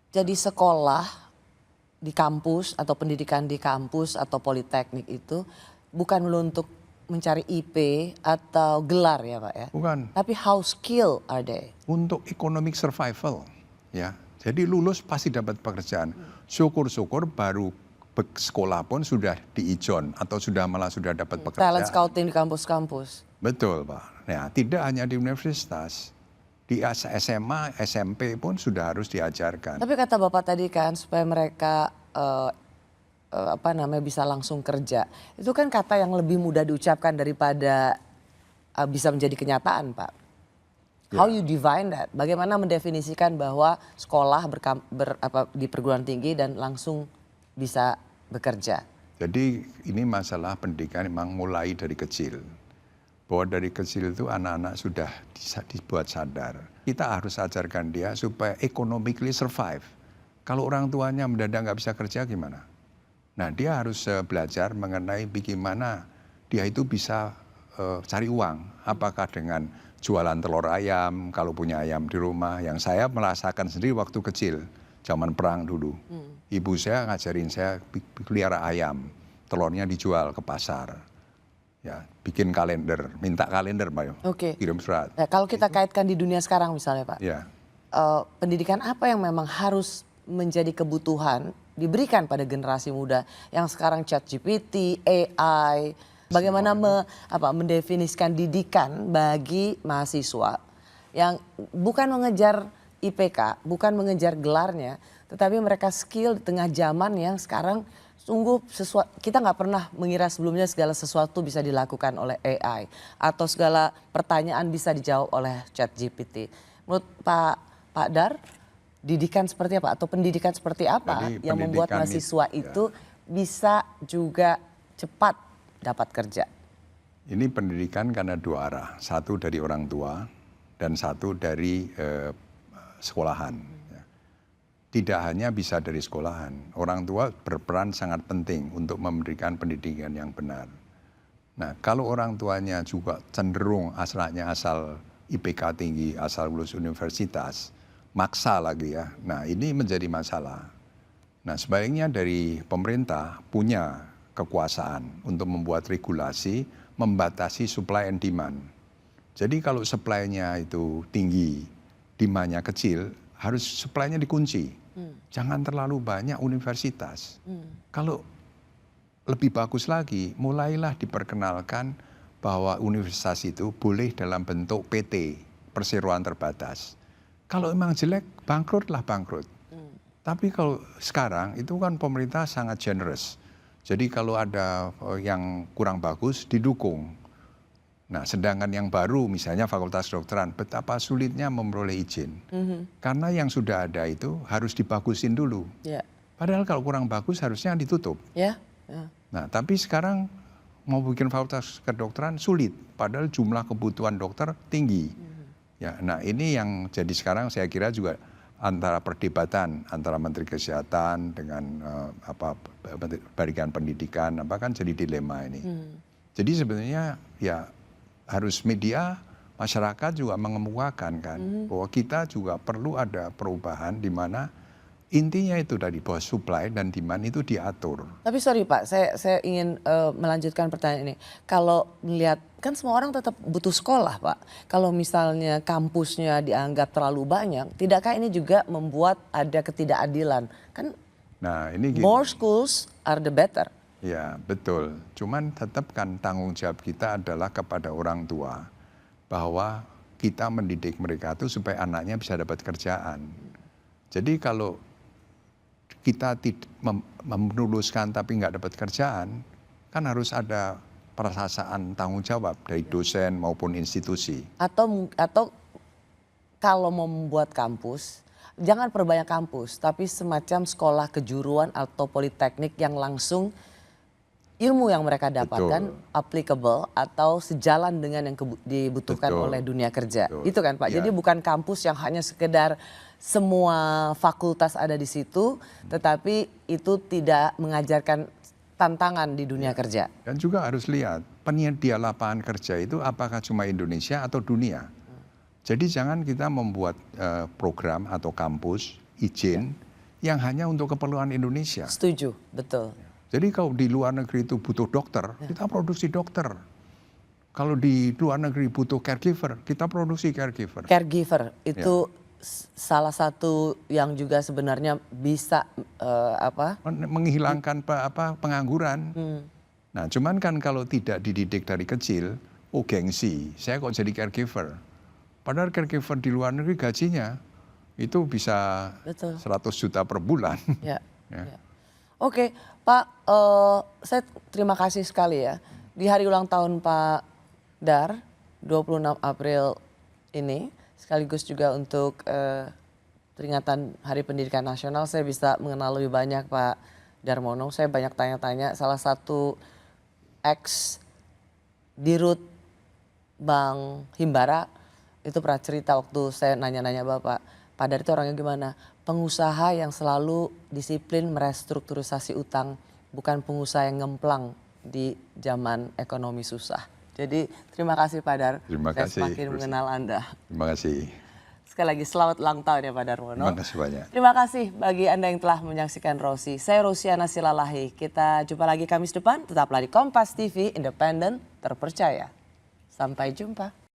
Jadi sekolah di kampus atau pendidikan di kampus atau politeknik itu bukan melulu untuk mencari IP atau gelar ya Pak ya? Bukan, Tapi how skill are they? untuk economic survival, ya. Jadi lulus pasti dapat pekerjaan. Syukur-syukur baru sekolah pun sudah diijon atau malah sudah dapat Talent pekerjaan. scouting di kampus-kampus. Betul, Pak. Nah, tidak hanya di universitas, di SMA, SMP pun sudah harus diajarkan. Tapi kata Bapak tadi kan supaya mereka bisa langsung kerja. Itu kan kata yang lebih mudah diucapkan daripada bisa menjadi kenyataan, Pak. How you define that? Bagaimana mendefinisikan bahwa sekolah di perguruan tinggi dan langsung bisa bekerja? Jadi ini masalah pendidikan memang mulai dari kecil. Bahwa dari kecil itu anak-anak sudah dibuat sadar. Kita harus ajarkan dia supaya economically survive. Kalau orang tuanya mendadak nggak bisa kerja gimana? Nah, dia harus belajar mengenai bagaimana dia itu bisa cari uang. Apakah dengan jualan telur ayam, kalau punya ayam di rumah. Yang saya merasakan sendiri waktu kecil, zaman perang dulu. Ibu saya ngajarin saya pelihara ayam, telurnya dijual ke pasar. Ya, bikin kalender, minta kalender Pak Yo. Oke. Kirim surat. Nah, kalau kita kaitkan di dunia sekarang misalnya Pak. Ya. Pendidikan apa yang memang harus menjadi kebutuhan diberikan pada generasi muda yang sekarang ChatGPT, AI, bagaimana mendefinisikan didikan bagi mahasiswa yang bukan mengejar IPK, bukan mengejar gelarnya, tetapi mereka skill di tengah zaman yang sekarang sungguh kita nggak pernah mengira sebelumnya segala sesuatu bisa dilakukan oleh AI atau segala pertanyaan bisa dijawab oleh ChatGPT. Menurut Pak Dar, didikan seperti apa atau pendidikan seperti apa yang membuat mahasiswa itu bisa juga cepat dapat kerja? Ini pendidikan karena dua arah, satu dari orang tua dan satu dari sekolahan. Tidak hanya bisa dari sekolahan, orang tua berperan sangat penting untuk memberikan pendidikan yang benar. Nah, kalau orang tuanya juga cenderung asalnya asal IPK tinggi, asal lulus universitas, maksa lagi ya. Nah, ini menjadi masalah. Nah, sebaiknya dari pemerintah punya kekuasaan untuk membuat regulasi, membatasi supply and demand. Jadi kalau supply-nya itu tinggi, demand-nya kecil, harus supply-nya dikunci. Jangan terlalu banyak universitas. Kalau lebih bagus lagi, mulailah diperkenalkan bahwa universitas itu boleh dalam bentuk PT, perseroan terbatas. Kalau memang jelek, bangkrutlah bangkrut. Tapi kalau sekarang itu kan pemerintah sangat generous. Jadi kalau ada yang kurang bagus, didukung. Nah, sedangkan yang baru misalnya Fakultas Kedokteran, betapa sulitnya memperoleh izin. Karena yang sudah ada itu harus dibagusin dulu. Padahal kalau kurang bagus harusnya ditutup. Nah, tapi sekarang mau bikin Fakultas Kedokteran sulit, padahal jumlah kebutuhan dokter tinggi. Ya, nah ini yang jadi sekarang saya kira juga antara perdebatan antara Menteri Kesehatan dengan Badan Pendidikan, kan jadi dilema ini. Jadi sebenarnya ya harus media, masyarakat juga mengemukakan kan bahwa kita juga perlu ada perubahan di mana intinya itu dari bahwa supply dan demand itu diatur. Tapi sorry Pak, saya ingin melanjutkan pertanyaan ini. Kalau melihat, kan semua orang tetap butuh sekolah Pak. Kalau misalnya kampusnya dianggap terlalu banyak, tidakkah ini juga membuat ada ketidakadilan? Kan nah, ini gini. More schools are the better. Ya betul, cuman tetap kan tanggung jawab kita adalah kepada orang tua. Bahwa kita mendidik mereka itu supaya anaknya bisa dapat kerjaan. Jadi kalau kita meluluskan tapi nggak dapat kerjaan, kan harus ada perasaan tanggung jawab dari dosen maupun institusi. Atau kalau mau membuat kampus, jangan perbanyak kampus, tapi semacam sekolah kejuruan atau politeknik yang langsung ilmu yang mereka dapatkan applicable atau sejalan dengan yang dibutuhkan oleh dunia kerja. Itu kan Pak. Jadi bukan kampus yang hanya sekedar semua fakultas ada di situ, tetapi itu tidak mengajarkan tantangan di dunia kerja. Dan juga harus lihat penyedia lapangan kerja itu apakah cuma Indonesia atau dunia. Jadi jangan kita membuat program atau kampus izin yang hanya untuk keperluan Indonesia. Setuju, betul. Jadi kalau di luar negeri itu butuh dokter, kita produksi dokter. Kalau di luar negeri butuh caregiver, kita produksi caregiver. Caregiver itu salah satu yang juga sebenarnya bisa Menghilangkan pengangguran. Nah, cuman kan kalau tidak dididik dari kecil, gengsi, saya kok jadi caregiver. Padahal caregiver di luar negeri gajinya itu bisa Betul. 100 juta per bulan. Ya. Ya. Ya. Oke, Pak, saya terima kasih sekali ya. Di hari ulang tahun Pak Dar, 26 April ini, sekaligus juga untuk peringatan Hari Pendidikan Nasional, saya bisa mengenal lebih banyak Pak Darmono. Saya banyak tanya-tanya, salah satu ex Dirut Bank Himbara itu pernah cerita waktu saya nanya-nanya Bapak, Pak Dar itu orangnya gimana? Pengusaha yang selalu disiplin merestrukturisasi utang, bukan pengusaha yang ngemplang di zaman ekonomi susah. Jadi terima kasih Pak Dar, Terima saya kasih, semakin mengenal Anda. Terima kasih. Sekali lagi selamat ulang tahun ya Pak Darmono. Terima kasih banyak. Terima kasih bagi Anda yang telah menyaksikan Rosi. Saya Rosiana Silalahi. Kita jumpa lagi Kamis depan, tetaplah di Kompas TV, independen, terpercaya. Sampai jumpa.